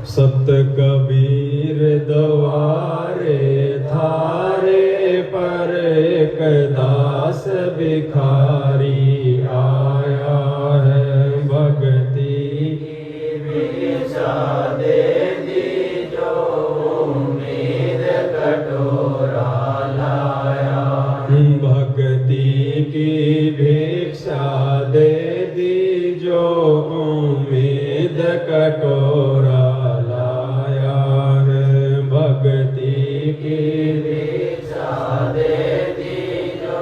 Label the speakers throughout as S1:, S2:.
S1: सत कबीर द्वारे थारे पर एक दास भिखारी आया है। भक्ति की भिक्षा दे दी जो उम्मीद कटोरा लाया। भक्ति की भिक्षा दे दी जो उम्मीद कटोरा लाया है। भक्ति की भिक्षा दे दी जो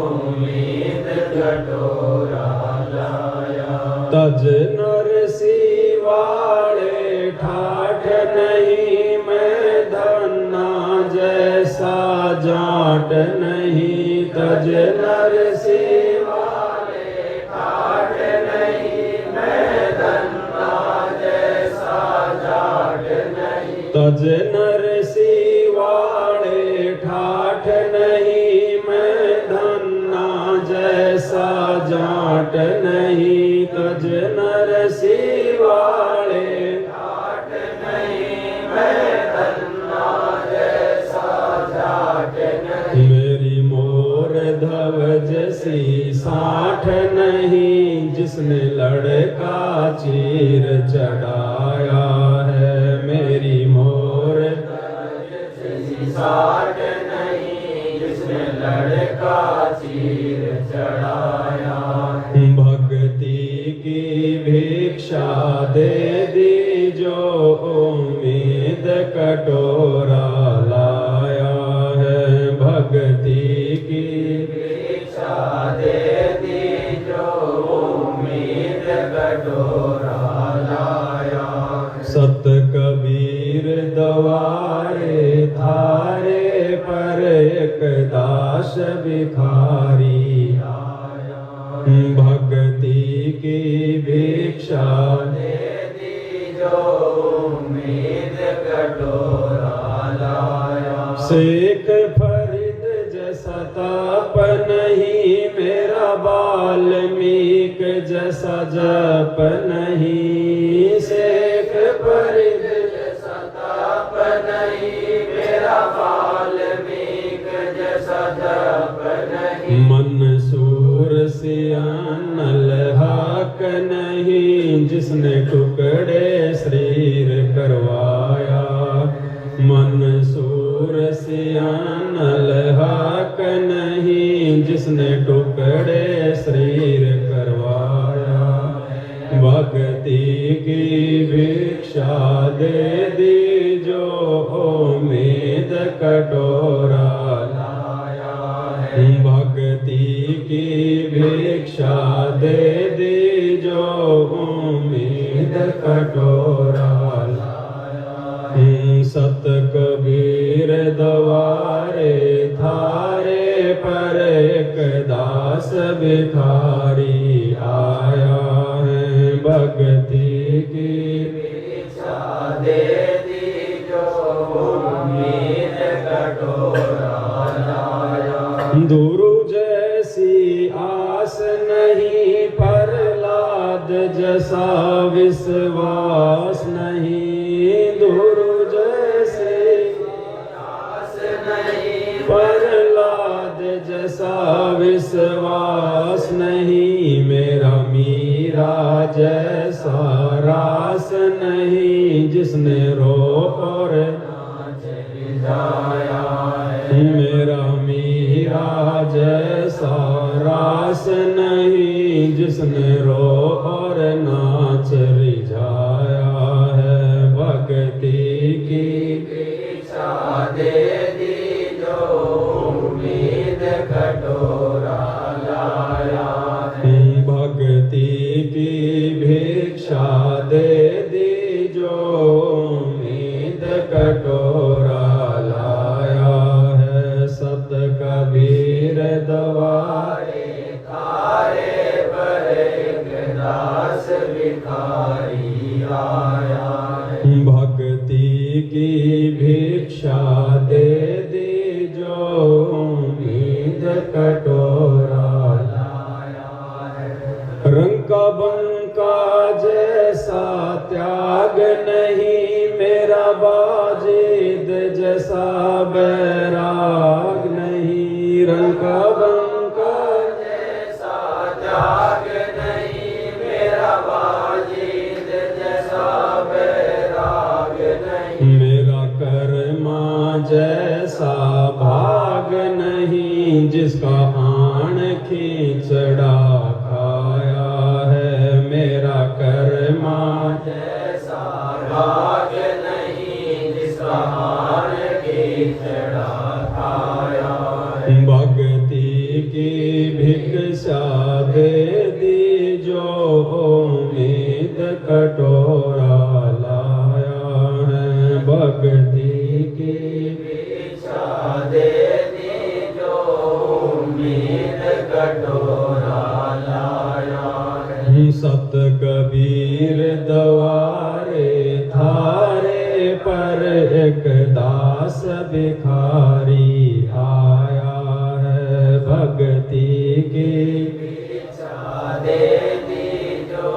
S1: उम्मीद कटोरा लाया। तज नरसी वाले ठाठ नहीं मैं धन्ना जैसा जाट नहीं। तज नरसी वाले ठाठ नहीं मैं धन्ना जैसा जाट नहीं। तज नरसी वाले ठाठ नहीं मैं धन्ना जैसा जाट नहीं। तज नरसी वाले ठाठ नहीं मैं धन्ना जैसा जाट नहीं। मेरी मोर धवज सी साठ नहीं जिसने लड़का चीर चढ़ाया है। मेरी मोर धवज सी साठ नहीं जिसने लड़का चीर चढ़ाया। भक्ति की भिक्षा दे दी जो उम्मीद कटोरा लाया है। भक्ति की भिक्षा दे दी जो उम्मीद कटोरा लाया। सत कबीर द्वारे थारे पर एक दास भिखारी आया। भक्ति की भिक्षा दे दी जो उम्मीद कटोरा लाया। शेख फरीद जैसा ताप नहीं मेरा वाल्मीक जैसा जप नहीं। शेख फरीद जैसा ताप नहीं मेरा वाल्मीक जैसा जप नहीं। मंसूर सियानल हक नहीं जिसने टुकड़े शरीर करवाया। मंसूर सियानल हक नहीं जिसने टुकड़े शरीर करवाया। भक्ति की भिक्षा दे दी जो उम्मीद कटोरा लाया है। भक्ति की भिक्षा दे दी जो उम्मीद कटोरा लाया। सत कबीर द्वारे थारे पर एक दास भिखारी आया है। भक्ति की भिक्षा दे दी जो उम्मीद कटोरा लाया। गुरु जैसी आस नहीं प्रहलाद जैसा विश्वास नहीं। गुरु जैसी आस नहीं प्रहलाद जैसा विश्वास नहीं। मेरा मीरा जैसा रास नहीं जिसने रो और नाच रिझाया है। मेरा मीरा जैसा रास नहीं जिसने रो और नाच रिझाया है। भक्ति की भिक्षा दे दी जो उम्मीद कटोरा लाया है। भक्ति की भिक्षा दे दी जो उम्मीद कटोरा लाया है। सत कबीर द्वारे थारे पर एक दास भिखारी आया है। भक्ति की भिक्षा दे दी जो उम्मीद कटोरा लाया है। रंग का बंका जैसा त्याग नहीं बाजिद जैसा बैराग नहीं, रंग बंका जैसा त्याग नहीं, मेरा बाजिद जैसा बैराग नहीं, मेरा कर्मा जैसा भाग नहीं, जिसका आन खींचड़ा खाया है, मेरा कर्मा जैसा भाग नहीं, जिसका आन खींचड़ा खाया है। भक्ति की भिक्षा दे दी जो उम्मीद कटोरा लाया है, भक्ति की भिक्षा दे दी जो उम्मीद कटोरा लाया है। सत कबीर द्वारे थारे पर एक दास भिखारी आया है, भक्ति की भिक्षा दे दी जो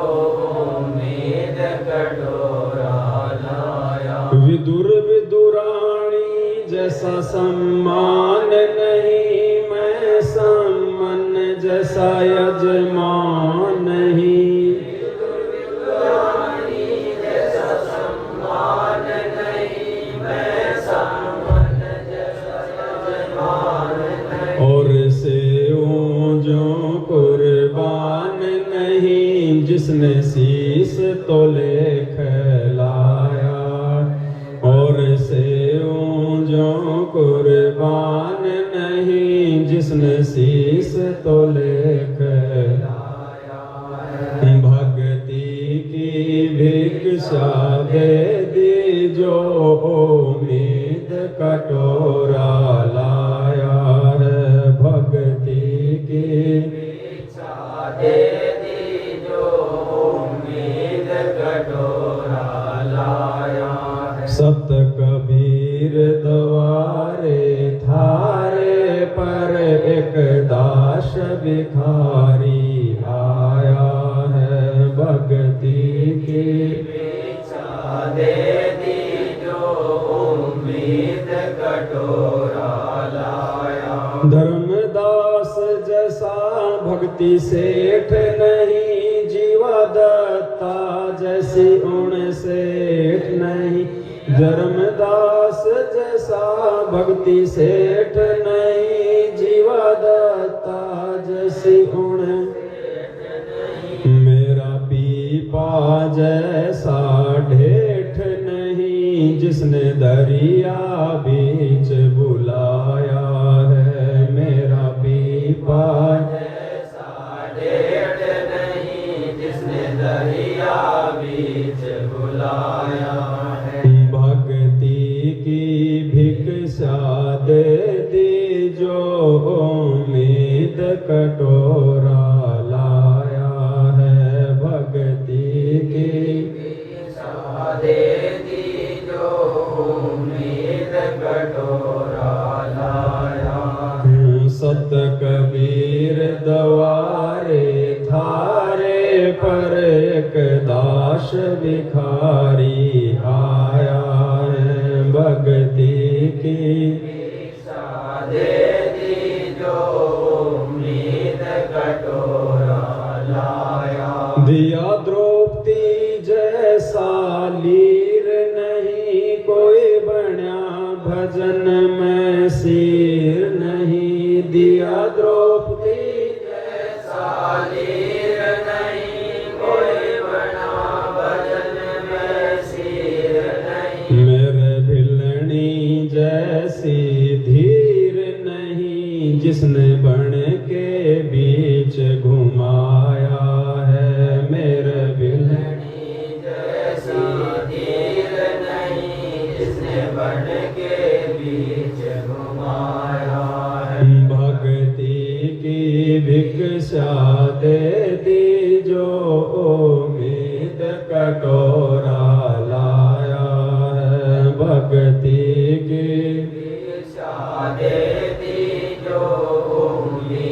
S1: उम्मीद कटोरा लाया। विदुर विदुराणी जैसा सम्मान नहीं, मैं सम्मन जैसा यजमान नहीं, विदुर विदुराणी जैसा सम्मान नहीं, मैं सम्मन जैसा यजमान नहीं, और सेवों जो कुर्बान नहीं, जिसने शीस तोले खिलाया, और सेवों जो कुर्बान नहीं, जिसने शीस तोले खिलाया। भक्ति की भिक्षा दे दी जो उम्मीद कटोरा लाया है, भक्ति की भिक्षा दे दी जो उम्मीद कटोरा लाया है। सत कबीर द्वारे थारे पर एक दास भिखारी आया है, भक्ति की भिक्षा दे दी जो उम्मीद कटोरा लाया। धर्मदास जैसा भक्ति सेठ नहीं, जीवा दत्ता जैसी उण सेठ नहीं, धर्मदास जैसा भक्ति सेठ नहीं, जीवा दत्ता जैसी उण, मेरा पीपा जैसा ढेठ नहीं, जिसने दरिया बीच बुलाया है, मेरा पीपा जैसा ढेठ नहीं, जिसने दरिया बीच बुलाया है। भक्ति की भिक्षा दे दी जो उम्मीद कटोरा लाया है, भक्ति की भिक्षा दे दी जो उम्मीद कटोरा लाया। सत कबीर द्वारे थारे पर एक दास भिखारी आया है, भक्ति की भिक्षा दे दी जो उम्मीद कटोरा लाया। दिया द्रौपदी जैसा लीर नहीं, कोई बन्या भजन में सिर नहीं, दिया द्रौपदी जैसा लीर नहीं, कोई बना भजन में सिर नहीं, मेरे भिलनी जैसी धीर नहीं, जिसने बन के बीच घुमाया है, मेरे भिलनी जैसी धीर नहीं, जिसने बन के बीच घुमाया है। भक्ति की भिक्षा दे दी जो उम्मीद कटोरा लाया है, भक्ति की भिक्षा दे दी जो उम्मीद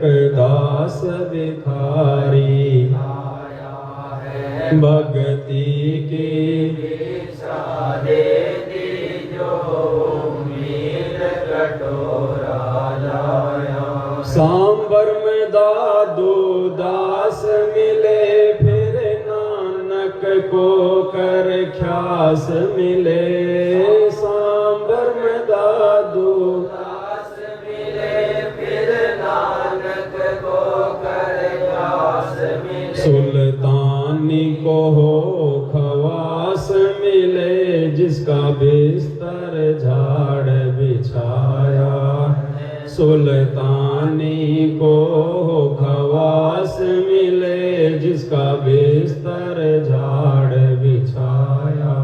S1: एक दास भिखारी आया है। भक्ति की भिक्षा दे दी जो उम्मीद कटोरा लाया। सांबर में दादू दास मिले फिर नानक को कर ख्यास मिले। सांबर में दादू दास मिले फिर नानक को कर ख्यास मिले। सुल्तानी को हो खवास मिले जिसका बिस्तर झाड़ बिछाया। सुल्तानी को खवास मिले जिसका बिस्तर झाड़ बिछाया।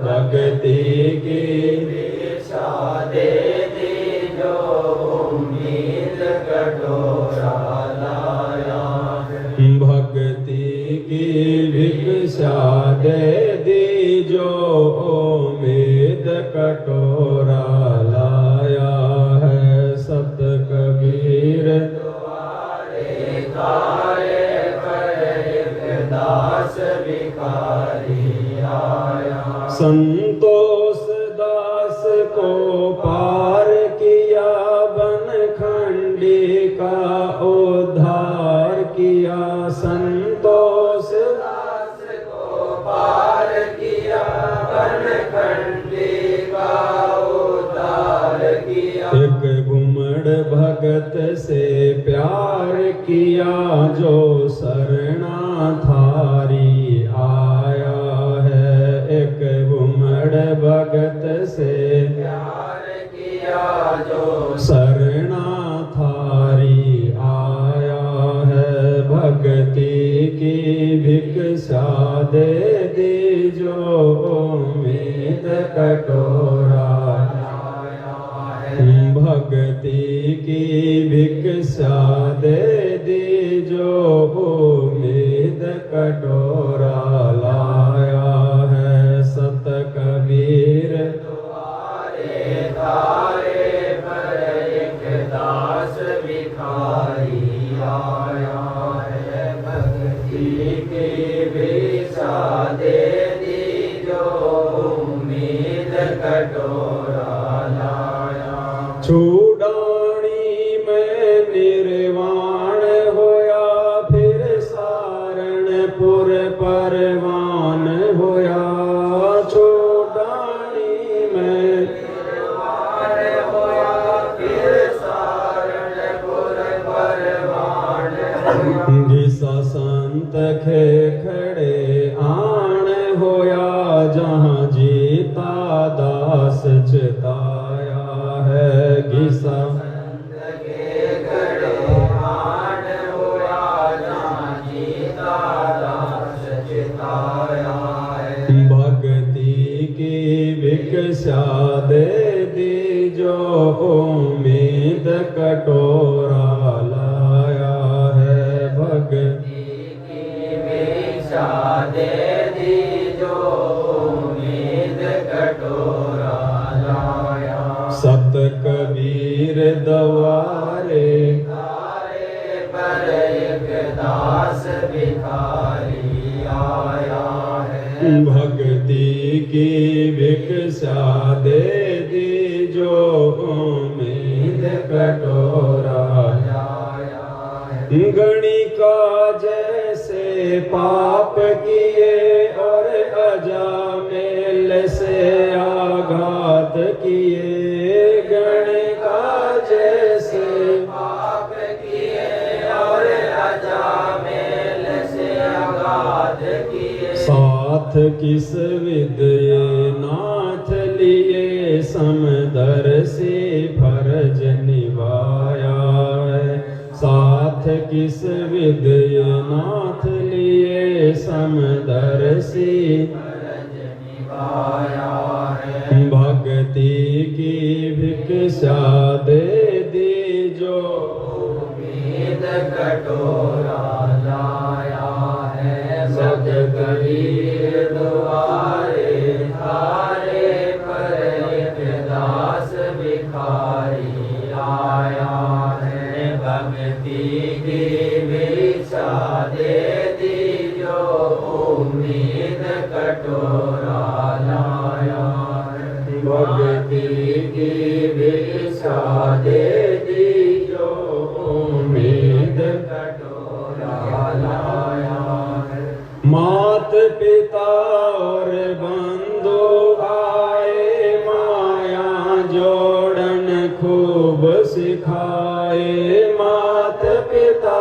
S1: भक्ति की भिक्षा दे दी जो उम्मीद कटोरा लाया। भक्ति की भिक्षा दे दी जो उम्मीद कटोरा लाया। सत कबीर द्वारे तारे पर एक दास भिखारी आया। संतोष दास को पार किया बनखंडी का उद्धार किया। संतोष दास को पार किया बनखंडी का उद्धार किया। एक घुमड़ भगत से प्यार किया जो शरणाधारी आया है। एक घुमड़ भगत से प्यार किया जो शरणाधारी आया है। भक्ति की भिक्षा दे दी जो उम्मीद कटोरा। भक्ति की भिक्षा दे दी जो उम्मीद कटोरा लाया है। सत कबीर द्वारे तारे पर एक दास भिखारी आया है। भक्ति की भिक्षा दे दी जो उम्मीद कटोरा लाया। छुड़ानी में निर्वाण होया फिर सारणपुर परवान होया। छुड़ानी में निर्वाण होया फिर सारणपुर परवान होया। घिसा संत खे खड़े आण होया जहाँ जीता दास चिताया है। घिसा संत के खड़े आण होया जहाँ जीता दास चिताया है। भक्ति की भिक्षा दे दी जो उम्मीद कटोरा लाया है। भक्ति की भिक्षा दे दी जो उम्मीद कटोरा लाया। सत कबीर द्वारे तारे पर एक दास भिखारी आया है। भक्ति की भिक्षा दे दी जो उम्मीद कटोरा लाया है। गणिका जैसे पाप किए और अजामेल से आघात किए। गणिका जैसे पाप किए और अजामेल से आघात किए। साथ किस विद्य नाथ लिए समदर्शी फर्ज निभाया है। साथ किस विद्य नाथ लिए समदर्शी फर्ज निभाया है। भक्ति की भिक्षा दे दी जो उम्मीद कटोरा लाया है। सत कबीर द्वारे तारे पर एक दास भिखारी आया है। भक्ति खाए, मात पिता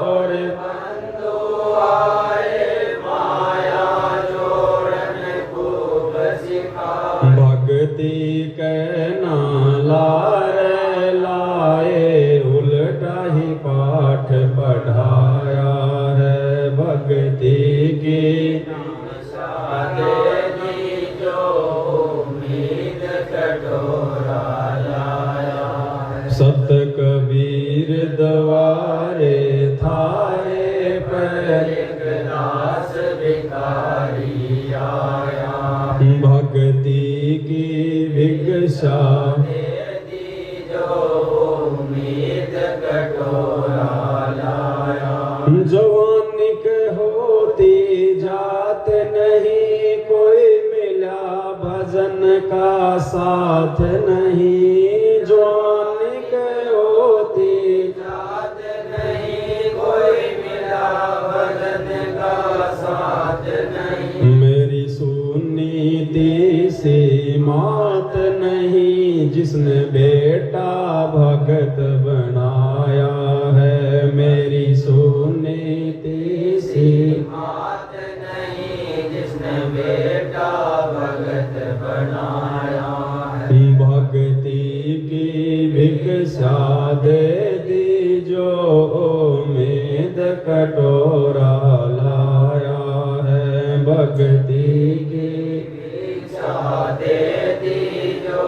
S1: और बंधु आए, माया जोड़न खूब सिखाए। भक्ति कहना लारे लाए, उल्टा ही पाठ पढ़ाया है। भक्ति की सत कबीर द्वारे थारे पर एक दास भिखारी आया। भक्ति की भिक्षा दे दी जो उम्मीद कटोरा लाया। जवानिक होती जात नहीं, कोई मिला भजन का साथ नहीं। जवानिक होती जात नहीं, कोई मिला भजन का साथ नहीं। मेरी सुनीति से मात नहीं, जिसने बेटा भगत बनाया है। मेरी सुनीति से मात नहीं, जिसने बेटा भगत बनाया है। भक्ति की भिक्षा दे दी जो उम्मीद कटोरा लाया है। भक्ति की भिक्षा दे दी जो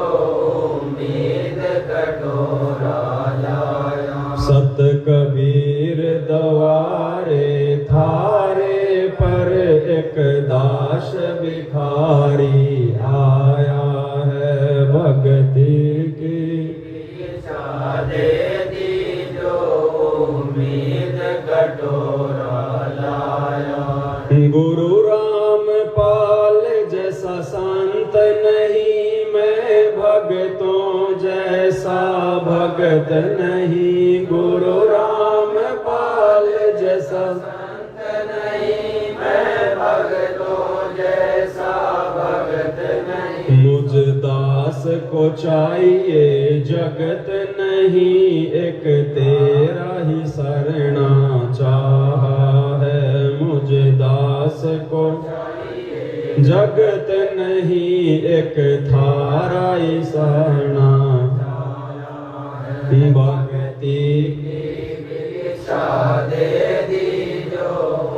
S1: उम्मीद कटोरा लाया। सत कबीर द्वारे थारे पर एक दास भिखारी आया है। भक्ति की भिक्षा दे दी जो उम्मीद कटोरा लाया। गुरु रामपाल जैसा संत नहीं, मैं भगतों जैसा भगत नहीं। गुरु रामपाल जैसा संत नहीं, मैं भगतों जैसा भगत नहीं। मुझ दास को चाहिए जगत नहीं, एक तेरा ही शरणा चाहा है। मुझे दास को चाहिए जगत नहीं, एक थारा ही शरणा। भक्ति की भिक्षा दे दी जो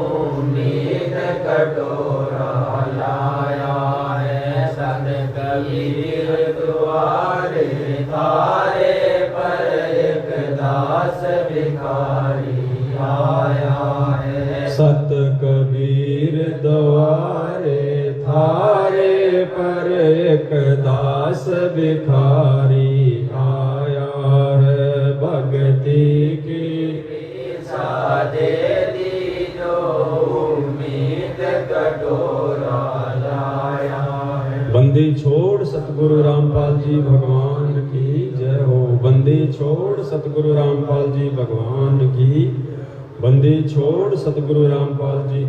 S1: उम्मीद कटोरा लाया है। सत कबीर द्वारे थारे पर एक दास भिखारी आया है। सत कबीर द्वारे थारे पर एक दास भिखारी आया है। भक्ति की भिक्षा दे दी जो उम्मीद कटोरा लाया है। बंदी छोड़ सतगुरु रामपाल जी भगवान की जय हो। बंदी छोड़ सतगुरु रामपाल जी भगवान की। बंदी छोड़ सतगुरु रामपाल जी